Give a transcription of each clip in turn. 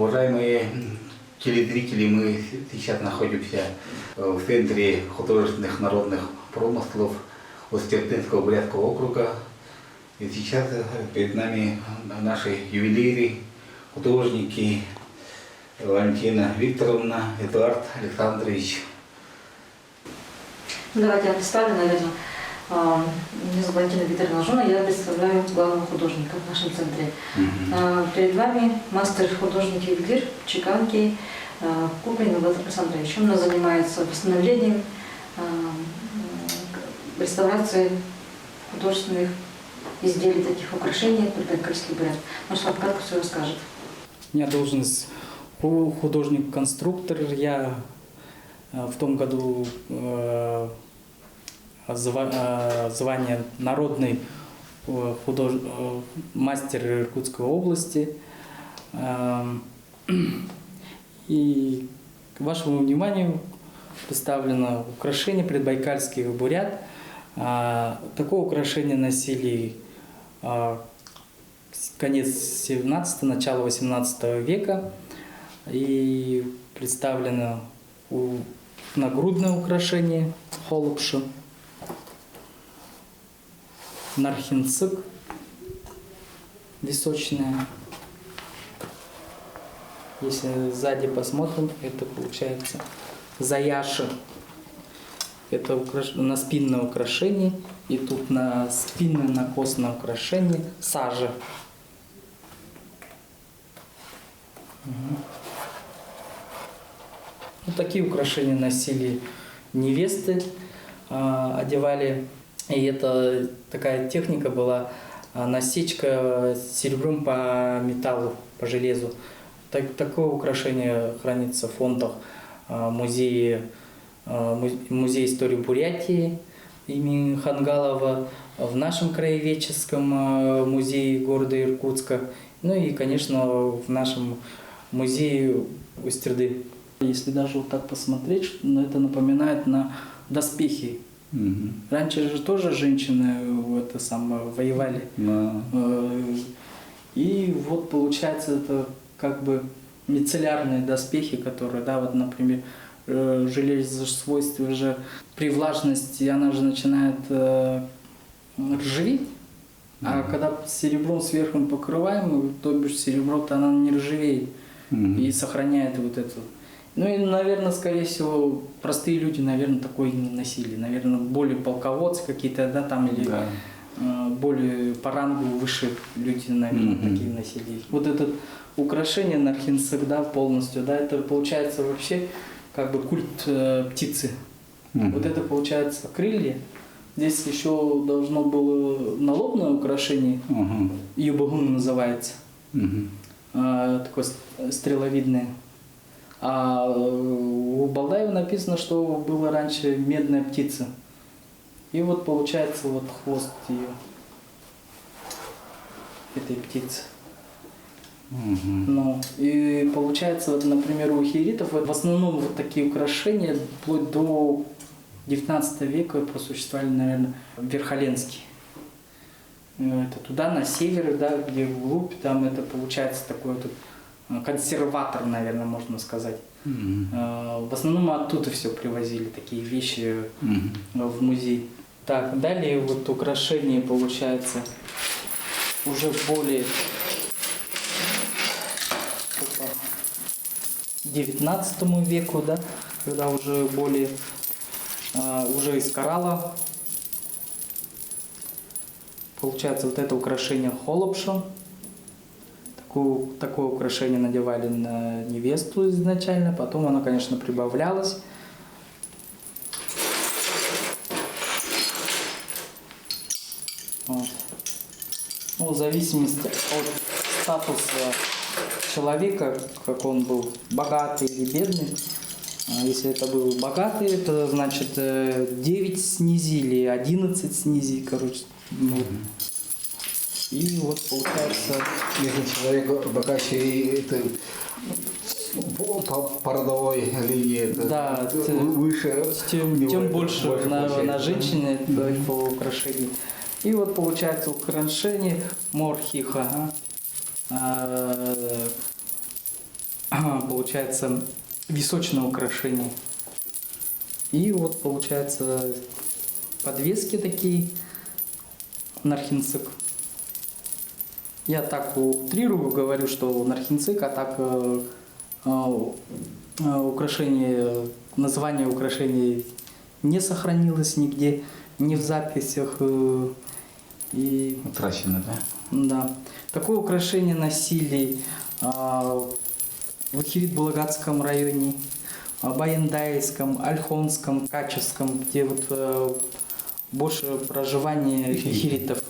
Уважаемые телезрители, мы сейчас находимся в центре художественных народных промыслов Остертынского Бурятского округа. И сейчас перед нами наши ювелиры, художники Валентина Викторовна, Эдуард Александрович. Давайте я представлю, наверное. Меня зовут Валентина Викторовна Жона, я представляю главного художника в нашем центре. Перед вами мастер-художник-ювелир Чеканки Куклин Эдуард Александрович. Он занимается восстановлением, реставрацией художественных изделий, таких украшений предбайкальских бурят. Наш кратко все расскажет. У меня должность художник-конструктор. Я в том году звание народный мастер Иркутской области. И к вашему вниманию представлено украшение предбайкальских бурят. Такое украшение носили конец 17 начало 18 века. И представлено нагрудное украшение холопша, нархинцик височная. Если сзади посмотрим, это получается заяши. Это на спинное украшение. И тут на спинное накосное украшение сажа. Вот такие украшения носили невесты, одевали. И это такая техника была, насечка серебром по металлу, по железу. Такое украшение хранится в фондах музея истории Бурятии имени Хангалова, в нашем краеведческом музее города Иркутска, ну и, конечно, в нашем музее Устерды. Если даже вот так посмотреть, это напоминает на доспехи. Раньше же тоже женщины воевали. И вот получается это как бы мицеллярные доспехи, которые, да, вот, например, железо свойство же при влажности, она же начинает ржаветь. А когда серебром сверху покрываем, то бишь серебро-то она не ржавеет и сохраняет вот это. Ну и, наверное, скорее всего, простые люди, наверное, такое не носили. Наверное, более полководцы какие-то, да, там, или более по рангу выше люди, наверное, такие носили. Вот это украшение нархинцик, да, полностью, да, это получается вообще как бы культ птицы. Вот это получается крылья. Здесь еще должно было налобное украшение, юбагун называется, такое стреловидное. А у Балдаева написано, что была раньше медная птица. И вот получается вот хвост ее, этой птицы. Ну, и получается, вот, например, у хиеритов в основном вот такие украшения вплоть до 19 века просуществовали, наверное, в Верхоленске. Это туда, на север, да, где вглубь, там это получается такой вот консерватор, наверное, можно сказать. В основном оттуда все привозили, такие вещи в музей. Так, далее вот украшение получается уже более 19 веку, да, когда уже более, уже из коралла. Получается вот это украшение холопша. Такое украшение надевали на невесту изначально, потом оно, конечно, прибавлялось. Вот. Ну, в зависимости от статуса человека, как он был, богатый или бедный. Если это был богатый, это значит 9 снизили, 11 снизили, короче. Вот. И вот получается... Если человек богаче, это по родовой линии, это да, выше, тем больше на женщине по украшению. И вот получается украшение морхиха. получается височное украшение. И вот получается подвески такие, нархинцик. Я так утрирую, говорю, что нархинцик, а так украшение, название украшения не сохранилось нигде, ни в записях. И, Утрачено, да? да. Такое украшение носили в Ихирит-Булагатском районе, Баяндайском, Ольхонском, Качевском, где вот больше проживание ихиритов.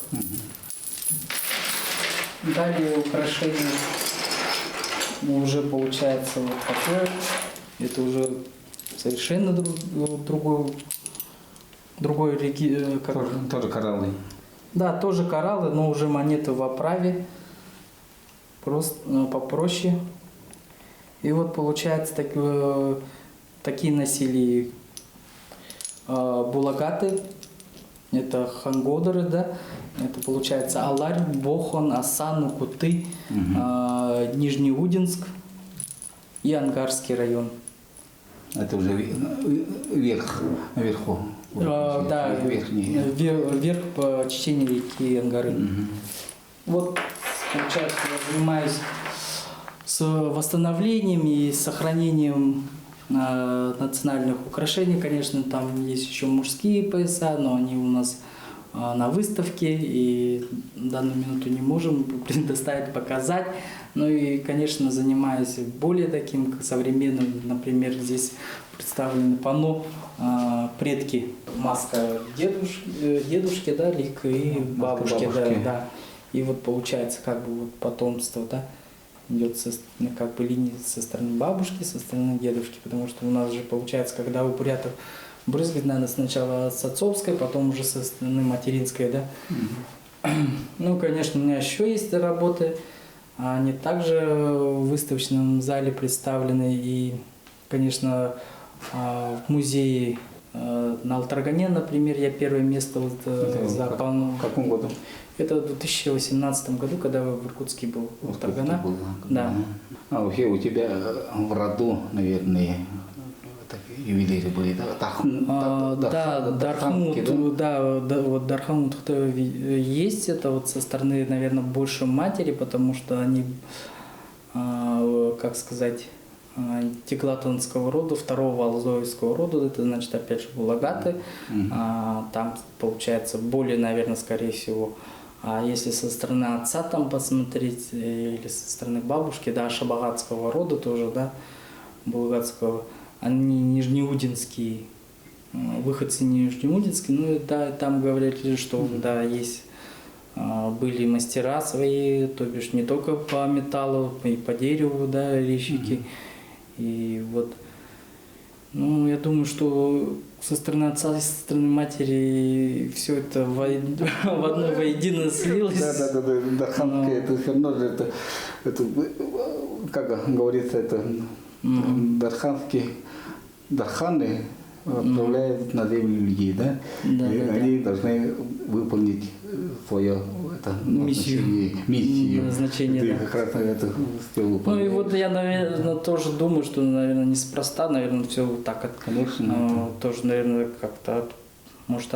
Далее украшение уже получается вот такое. Это уже совершенно другой регион. Тоже кораллы. Да, тоже кораллы, но уже монеты в оправе. Просто попроще. И вот получается такие носили булагаты. Это хангодеры, да. Это получается Аларь, Бохон, Асан, Куты, Нижнеудинск и Ангарский район. Это уже наверху. Да, Верхний. вверх по течению реки Ангары. Вот, получается, я занимаюсь с восстановлением и сохранением национальных украшений. Конечно, там есть еще мужские пояса, но они у нас на выставке, и в данную минуту не можем предоставить, показать. Ну и, конечно, занимаюсь более таким современным. Например, здесь представлены панно предки. Маска дедушки, да, лик, и бабушки, да. И вот получается как бы вот потомство, да, идет как бы линия со стороны бабушки, со стороны дедушки, потому что у нас же получается, когда у бурятов брызгать надо сначала с отцовской, потом уже со стороны материнской, да. Ну, конечно, у меня еще есть работы, они также в выставочном зале представлены, и, конечно, в музее на Алтаргане, например, я первое место вот заполнил. В каком году? Это в 2018 году, когда в Иркутске был Алтаргана. Да. А вообще у тебя в роду, наверное, ювелиры были, да? Да, Дархамут, да, вот Дархамут есть, это вот со стороны, наверное, больше матери, потому что они, как сказать, теглатонского рода, второго алзоевского рода, это значит, опять же, булагаты, там получается более, наверное, скорее всего. А если со стороны отца там посмотреть, или со стороны бабушки, да, шабагатского рода тоже, да, булагатского, они нижнеудинские, выходцы нижнеудинские, ну да, там говорили, что да, есть, были мастера свои, то бишь не только по металлу, и по дереву, да, резчики. И вот, ну, я думаю, что со стороны отца и со стороны матери все это воедино слилось. Да, Дарханские, это все равно же это, как говорится, это Дарханы отправляют на землю людей, да? И они должны выполнить свою миссию. Назначение, Ты да. как раз это успел выполнить. Ну и вот я, наверное, тоже думаю, что, наверное, неспроста, наверное, все вот так вот. Конечно. Тоже, наверное, как-то, может,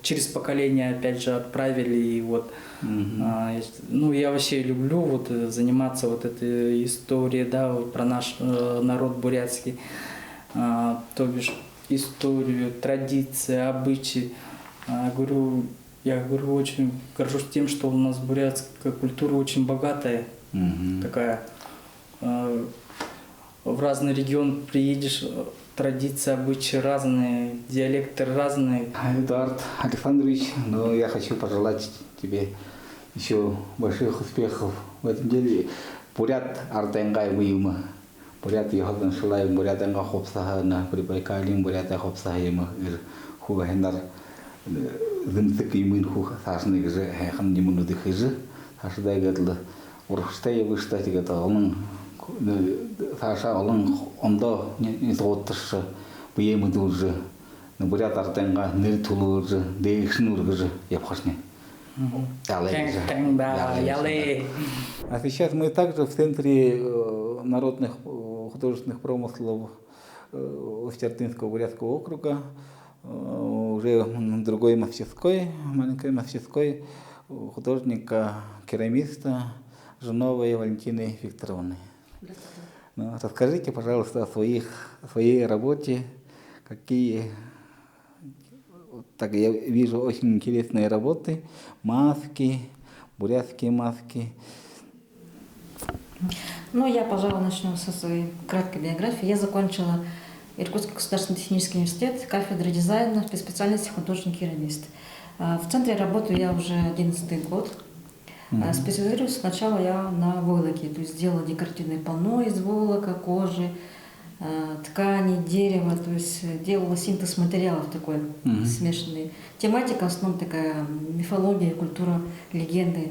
через поколение, опять же, отправили, и вот. Ну, я вообще люблю вот заниматься вот этой историей, да, вот про наш народ бурятский, то бишь историю, традиции, обычаи. Я говорю, очень горжусь тем, что у нас бурятская культура очень богатая, такая. В разный регион приедешь, традиции, обычаи разные, диалекты разные. Эдуард Александрович, ну, я хочу пожелать тебе еще больших успехов в этом деле. Бурят артенгай выюма. Бурят ехал шилай, бурят энга хопсахана, припайкалим, бурят хопсахима, хугахендар. Зымтык имын хух сашны же, хан немуну дыхыжы, сашдай гадлы. Урхштай выштай гата, он саша он ондо не золотышы, буемы дулжы. Бурят артенга ныр тулужы, дейшнургыжы, япхашне. Да, яле. А сейчас мы также в Центре народных художественных промыслов Устертынского Бурятского округа, уже другой мастерской, маленькой мастерской художника-керамиста Жиновой Валентины Викторовны. Ну, расскажите, пожалуйста, о своей работе, какие, так я вижу, очень интересные работы, маски, бурятские маски. Ну, я, пожалуй, начну со своей краткой биографии. Я закончила Иркутский государственный технический университет, кафедра дизайна, по специальности художник-керамист. В центре работаю я уже 11-й год. Специализируюсь сначала я на войлоке, то есть делала декоративное панно из войлока, кожи, ткани, дерева, то есть делала синтез материалов такой смешанный. Тематика в основном такая мифология, культура, легенды,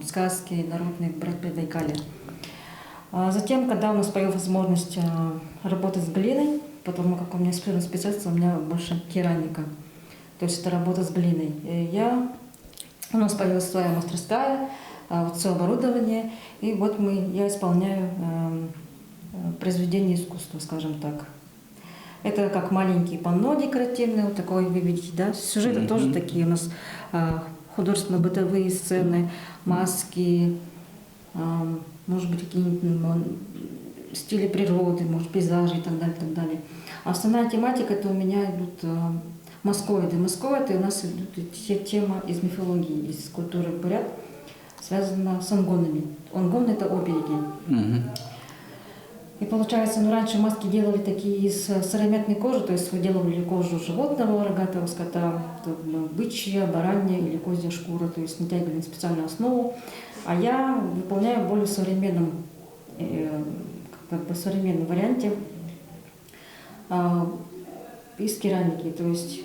сказки народные Байкалья. Затем, когда у нас появилась возможность работать с глиной, потому как у меня специальность, у меня больше керамика, то есть это работа с глиной. У нас появилась своя мастерская, все оборудование, и вот я исполняю произведения искусства, скажем так. Это как маленькие панно декоративные, вот такое вы видите, да? Сюжеты тоже такие у нас художественно-бытовые сцены, маски, может быть, какие-нибудь стили природы, может, пейзажи и так далее, и так далее. А основная тематика это у меня идут маскоиды. Маскоиды у нас идут тема из мифологии, из культуры бурят, связана с онгонами. Онгон это обереги. И получается, раньше маски делали такие из сыромятной кожи, то есть выделывали кожу животного, рогатого скота, бычья, баранья или козья шкура, то есть натягивали на специальную основу. А я выполняю в более современном, современном варианте из керамики, то есть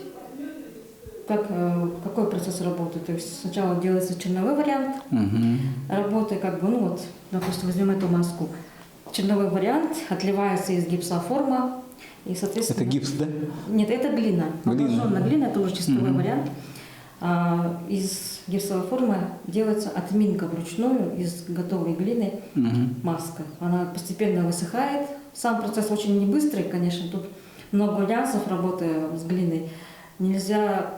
какой процесс работы? То есть сначала делается черновой вариант работы, допустим, возьмем эту маску. Черновой вариант отливается из гипсоформа. И, соответственно, это гипс, да? Нет, это глина. Обожженная глина, это уже чистовой вариант. Из гипсовой формы делается отминка вручную из готовой глины, маска. Она постепенно высыхает. Сам процесс очень не быстрый, конечно, тут много нюансов работы с глиной. Нельзя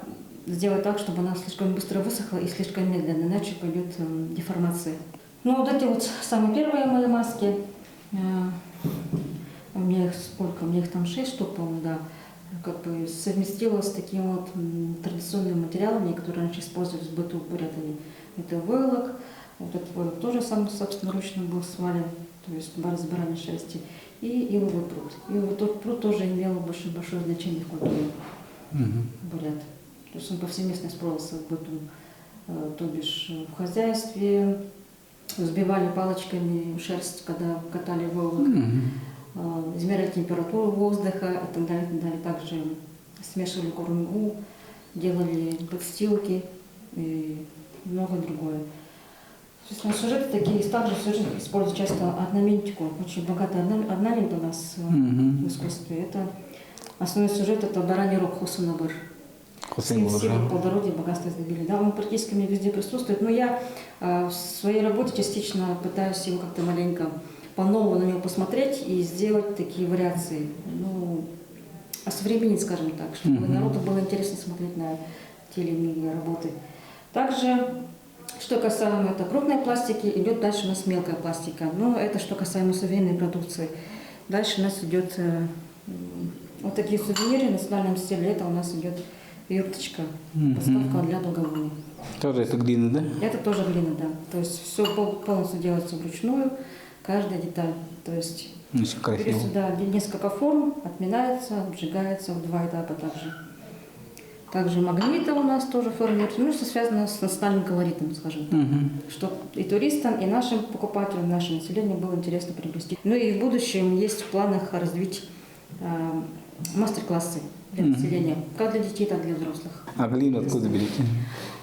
сделать так, чтобы она слишком быстро высохла и слишком медленно, иначе пойдет деформация. Ну, вот эти вот самые первые мои маски. У меня их сколько? У меня их там 6 штук, по-моему, да. Совместила с такими вот традиционными материалами, которые раньше использовались в быту в Бурятии. Это войлок. Вот этот войлок тоже сам, собственно, ручно был свален, то есть с бараньей шерсти. И иловый пруд. Иловый пруд тоже имел большое значение в культуре бурят. То есть он повсеместно использовался в быту, то бишь в хозяйстве. Взбивали палочками шерсть, когда катали войлок, измеряли температуру воздуха и так далее, и так далее. Также смешивали курму, делали подстилки и многое другое. Сюжеты такие, также сюжеты используют часто орнаментику, очень богатый орнамент у нас в искусстве. Это основной сюжет, это бараний рог Хусунабыр. Сила, плодородие, богатство изобилия. Да, он практически мне везде присутствует, но я в своей работе частично пытаюсь его как-то маленько по-новому на него посмотреть и сделать такие вариации, осовременить, скажем так, чтобы народу было интересно смотреть на те или иные работы. Также, что касаемо это крупной пластики, идет дальше у нас мелкая пластика. Но это что касаемо современной продукции. Дальше у нас идет вот такие сувениры в национальном стиле. Это у нас идет юрточка, поставка для благовоний. Тоже это глина, да? Это тоже глина, да. То есть все полностью делается вручную, каждая деталь. То есть берется сюда несколько форм, отминается, обжигается в 2 этапа также. Также магниты у нас тоже формируются, что связано с национальным колоритом, скажем так. Что и туристам, и нашим покупателям, нашему населению было интересно приобрести. Ну и в будущем есть в планах развить мастер-классы для населения, как для детей, так и для взрослых. А глину откуда берете?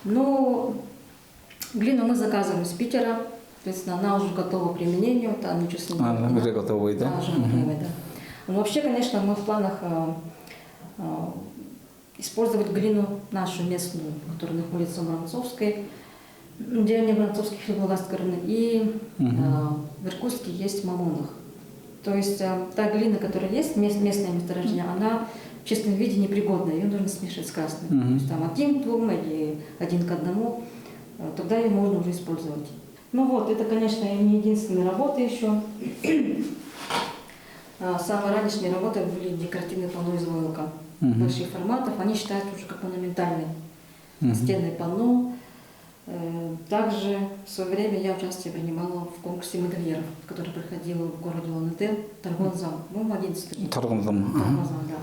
Глину мы заказываем из Питера, соответственно, она уже готова к применению, там ничего с ней она уже готовая, да? Да, уже готовая, да. Но вообще, конечно, мы в планах использовать глину нашу местную, которая находится в Воронцовской, деревне Воронцовских Филблагастской, и в Иркутске есть в Мамонах. То есть та глина, которая есть, местное месторождение, она в чистом виде непригодна, ее нужно смешивать с красной. То есть там 1 к 2 или 1 к 1, тогда ее можно уже использовать. Ну вот, это, конечно, не единственные работы еще. Самые ранние работы были декоративные панно из войлока больших форматов. Они считаются уже как монументальные. Настенные панно. Также в свое время я участие принимала в конкурсе модельеров, который проходил в городе Улан-Удэ, Торгонзам, в 11-м. Торгонзам. Да.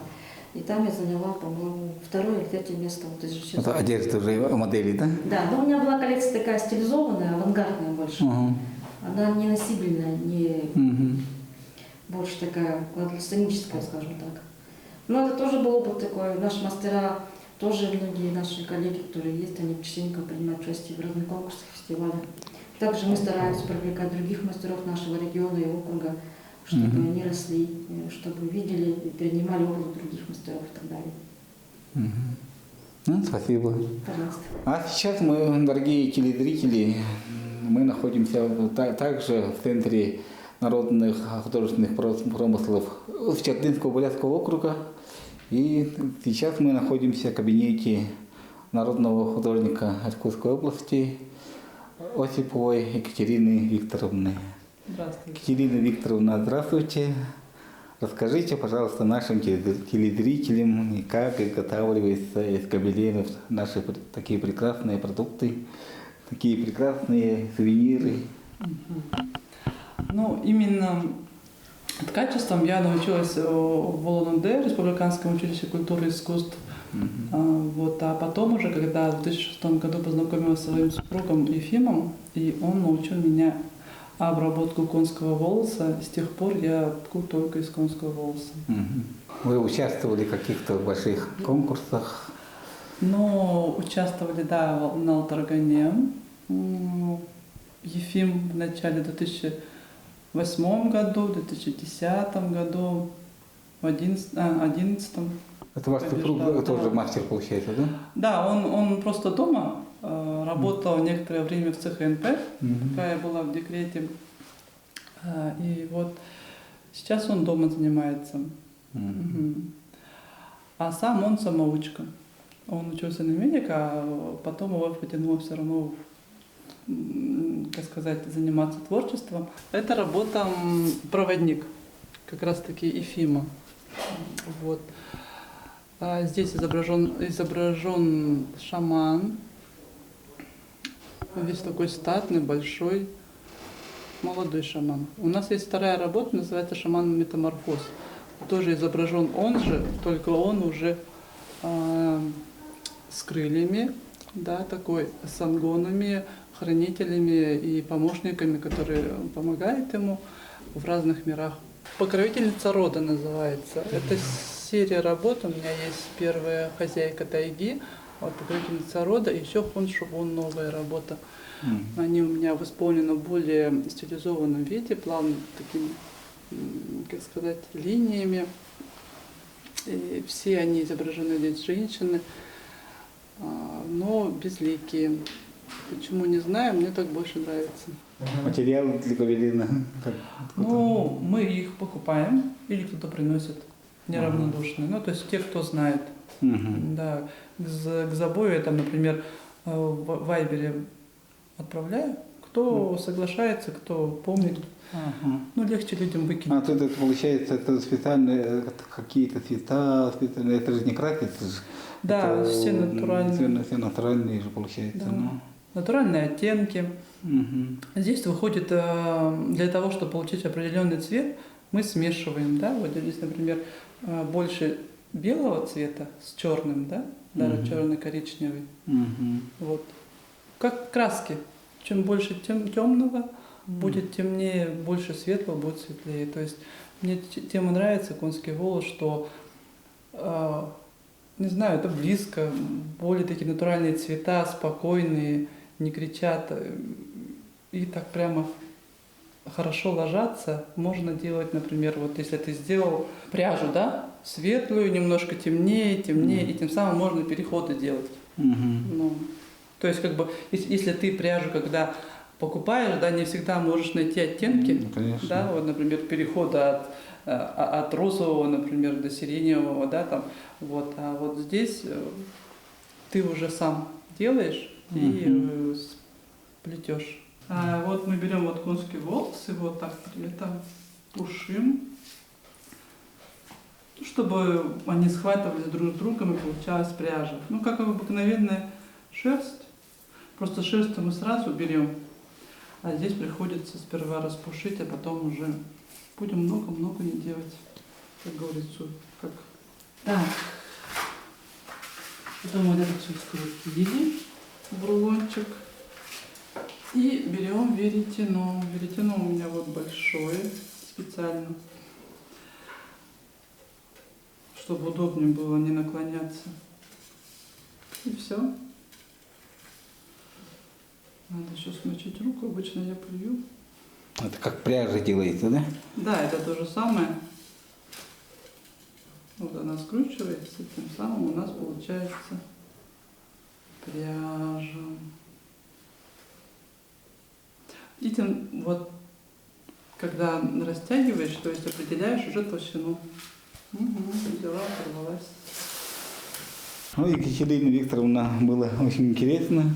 И там я заняла, по-моему, 2-е или 3-е место. Вот из Это одежда уже модели, да? Да, но у меня была коллекция такая стилизованная, авангардная больше. Она не носибельная, не больше такая сценическая, скажем так. Но это тоже был опыт такой. Наши мастера, тоже многие наши коллеги, которые есть, они частенько принимают участие в разных конкурсах, фестивалях. Также мы стараемся привлекать других мастеров нашего региона и округа, чтобы они росли, чтобы видели и перенимали опыт других мастеров и так далее. Ну, спасибо. Пожалуйста. А сейчас мы, дорогие телезрители, мы находимся также в центре народных художественных промыслов Чердынского Бурятского округа. И сейчас мы находимся в кабинете народного художника Иркутской области Осиповой Екатерины Викторовны. Здравствуйте. Екатерина Викторовна, здравствуйте. Расскажите, пожалуйста, нашим телезрителям, как изготавливаются из гобеленов наши такие прекрасные продукты, такие прекрасные сувениры. Ну, именно ткачеством я научилась в Улан-Удэ, Республиканском училище культуры и искусств. Вот, а потом уже, когда в 2006 году познакомилась со своим супругом Ефимом, и он научил меня обработку конского волоса, с тех пор я тку только из конского волоса. Вы участвовали в каких-то больших конкурсах? Ну, участвовали, да, на Алтаргане. Ефим в начале 2008 году, в 2010 году, в 2011. Это ваш супруг тоже мастер, получается, да? Да, он просто дома работал некоторое время в ЦХНП, пока я была в декрете. И вот сейчас он дома занимается. А сам он самоучка. Он учился на медика, а потом его потянуло все равно, как сказать, заниматься творчеством. Это работа проводник, как раз таки Ефима. Вот. Здесь изображен шаман, весь такой статный, большой, молодой шаман. У нас есть вторая работа, называется «Шаман метаморфоз». Тоже изображен он же, только он уже с крыльями, да, такой, с ангонами, хранителями и помощниками, которые помогают ему в разных мирах. «Покровительница рода» называется. Это серия работ. У меня есть первая «Хозяйка тайги», вот «Покровительница рода», и еще «Хон Шувон», новая работа. Они у меня исполнены в более стилизованном виде, плавными такими, как сказать, линиями. И все они изображены здесь женщины, но безликие. Почему, не знаю, мне так больше нравится. Материалы для гобелена? Ну, мы их покупаем или кто-то приносит неравнодушные. Ну, то есть те, кто знает. Да, к забою я там, например, в Вайбере отправляю. Кто соглашается, кто помнит. Ну, легче людям выкинуть. А тут это получается, это специальные какие-то цвета, специальные, это же не красится. Да, это, все натуральные. Все натуральные же получается. Да. Ну. Натуральные оттенки. Здесь выходит, для того, чтобы получить определенный цвет, мы смешиваем, да, вот здесь, например, больше белого цвета с черным, да, даже черно-коричневый. Вот. Как краски. Чем больше темного будет темнее, больше светлого будет светлее. То есть мне тем и нравится конский волос, что, не знаю, это близко, более такие натуральные цвета, спокойные, не кричат. И так прямо хорошо ложатся. Можно делать, например, вот если ты сделал пряжу, да, светлую, немножко темнее, и тем самым можно переходы делать. Ну, то есть, как бы, если ты пряжу, когда покупаешь, да, не всегда можешь найти оттенки. Ну, конечно. Да, вот, например, перехода от розового, например, до сиреневого, да, там, вот, а вот здесь ты уже сам делаешь и плетешь. Вот мы берем вот конский волос и вот так это пушим, чтобы они схватывались друг с другом и получалась пряжа. Ну, как обыкновенная шерсть, просто шерсть мы сразу берем, а здесь приходится сперва распушить, а потом уже будем много-много не делать, как говорится, как... Так, потом вот это все скрутили в рулончик и берем веретено. Веретено у меня вот большое специально, чтобы удобнее было не наклоняться. И все. Надо еще смочить руку, обычно я плюю. Это как пряжа делается, да? Да, это то же самое. Вот она скручивается, тем самым у нас получается пряжа. И тем, вот, когда растягиваешь, то есть определяешь уже толщину. Взяла, порвалась. Ну, Екатерина Викторовна, было очень интересно.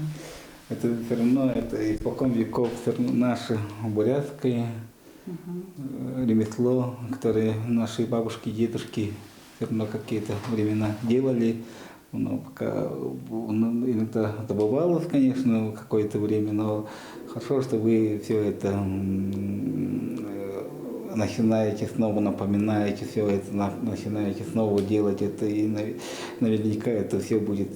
Это все равно, это испокон веков все равно наше бурятское ремесло, которое наши бабушки, дедушки все равно какие-то времена делали. Но пока иногда добывалось, конечно, какое-то время, но хорошо, что вы все это начинаете снова, напоминаете все это, начинаете снова делать это, и наверняка это все будет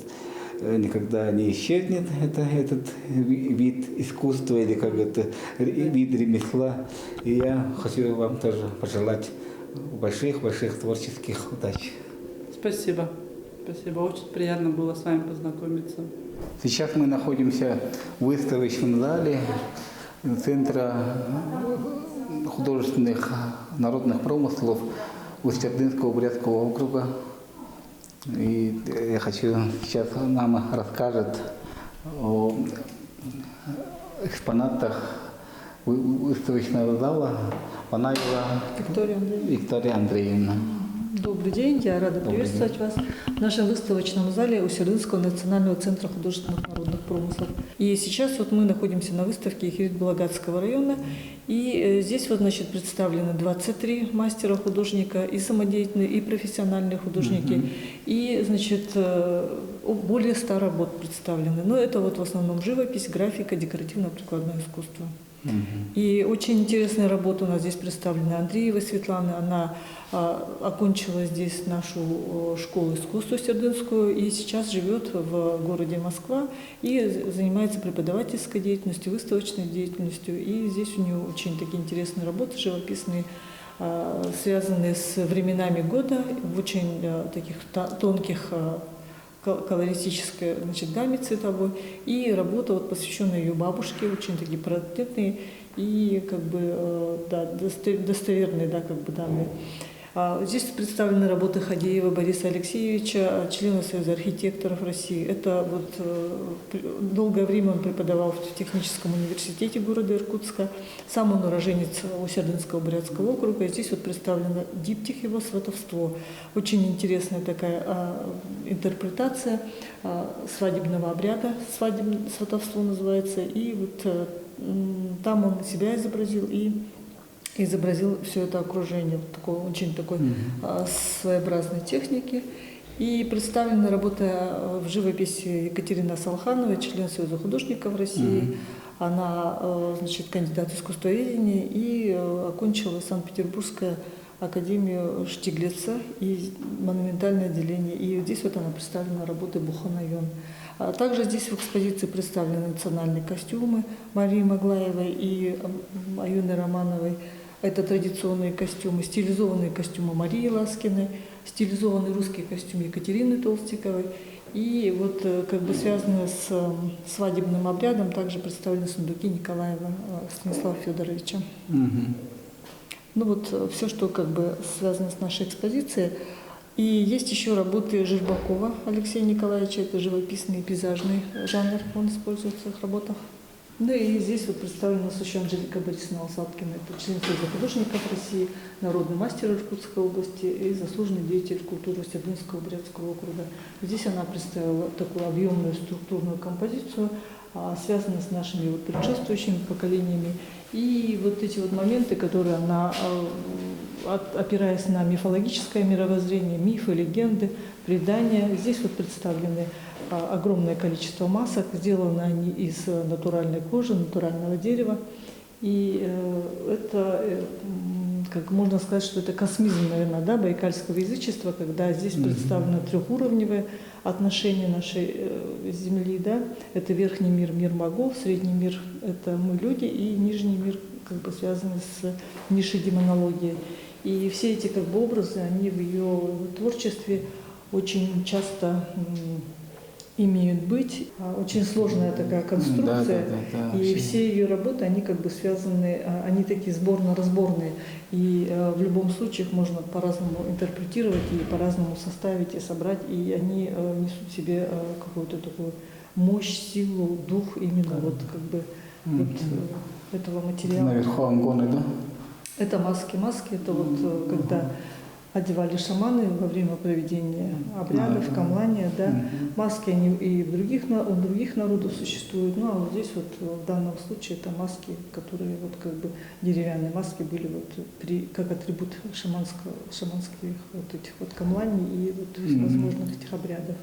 никогда не исчезнет, этот вид искусства или как это вид ремесла. И я хочу вам тоже пожелать больших творческих удач. Спасибо. Спасибо. Очень приятно было с вами познакомиться. Сейчас мы находимся в выставочном зале Центра художественных народных промыслов Усть-Ордынского Бурятского округа. И я хочу, сейчас нам расскажет о экспонатах выставочного зала Панаева Виктория Андреевна. Добрый день, я рада приветствовать вас в нашем выставочном зале Усть-Ордынского национального центра художественных народных промыслов. И сейчас вот мы находимся на выставке Хирит-Балагатского района, и здесь вот, значит, представлены 23 мастера-художника, и самодеятельные, и профессиональные художники, и, значит, более 100 работ представлены. Но это вот в основном живопись, графика, декоративно-прикладное искусство. И очень интересная работа у нас здесь представлена. Андреева Светлана, она окончила здесь нашу школу искусства Усть-Ордынскую и сейчас живет в городе Москва и занимается преподавательской деятельностью, выставочной деятельностью. И здесь у нее очень такие интересные работы, живописные, связанные с временами года, в очень таких тонких колористической, значит, гамме цветовой, и работа, вот, посвященная ее бабушке, очень такие портретные и как бы да, достоверные, да, как бы данные. Здесь представлены работы Хадеева Бориса Алексеевича, члена Союза архитекторов России. Это вот долгое время он преподавал в техническом университете города Иркутска. Сам он уроженец Усть-Ордынского Бурятского округа. И здесь вот представлено диптих его «Сватовство». Очень интересная такая интерпретация свадебного обряда. «Сватовство» называется. И вот там он себя изобразил и изобразил все это окружение вот такой, очень такой своеобразной техники. И представлена работа в живописи Екатерины Салхановой, член Союза художников России. Она, значит, кандидат искусствоведения и окончила Санкт-Петербургскую академию Штиглица и монументальное отделение. И здесь вот она представлена работой Буханайон. Также здесь в экспозиции представлены национальные костюмы Марии Маглаевой и Аюны Романовой. Это традиционные костюмы, стилизованные костюмы Марии Ласкиной, стилизованный русский костюм Екатерины Толстиковой. И вот как бы связанные с свадебным обрядом также представлены сундуки Николаева Станислава Федоровича. Ну вот все, что как бы связано с нашей экспозицией. И есть еще работы Жирбакова Алексея Николаевича, это живописный и пейзажный жанр, он использует в своих работах. Ну и здесь вот представлена у нас еще Анжелика Борисовна Алсаткина, это член Союза художников России, народный мастер Иркутской области и заслуженный деятель культуры Свердловского Брянского округа. Здесь она представила такую объемную структурную композицию, связанную с нашими вот предшествующими поколениями. И вот эти вот моменты, которые она, опираясь на мифологическое мировоззрение, мифы, легенды, предания, здесь вот представлены огромное количество масок, сделаны они из натуральной кожи, натурального дерева. И это, как можно сказать, что это космизм, наверное, да, байкальского язычества, когда здесь представлено трехуровневое отношение нашей Земли. Да? Это верхний мир, мир богов, средний мир – это мы люди, и нижний мир как бы связанный с низшей демонологией. И все эти как бы образы, они в ее творчестве очень часто имеют быть. Очень сложная такая конструкция, и все ее работы, они как бы связаны, они такие сборно-разборные, и в любом случае их можно по-разному интерпретировать и по-разному составить и собрать, и они несут в себе какую-то такую мощь, силу, дух именно вот как бы вот этого материала. Наверху ангоны, да? Это маски. Маски это вот когда одевали шаманы во время проведения обрядов, камлания, да. Маски они и у других народов существуют, ну а вот здесь вот в данном случае это маски, которые вот как бы деревянные маски были вот как атрибут шаманских вот этих вот камланий и вот всевозможных этих обрядов.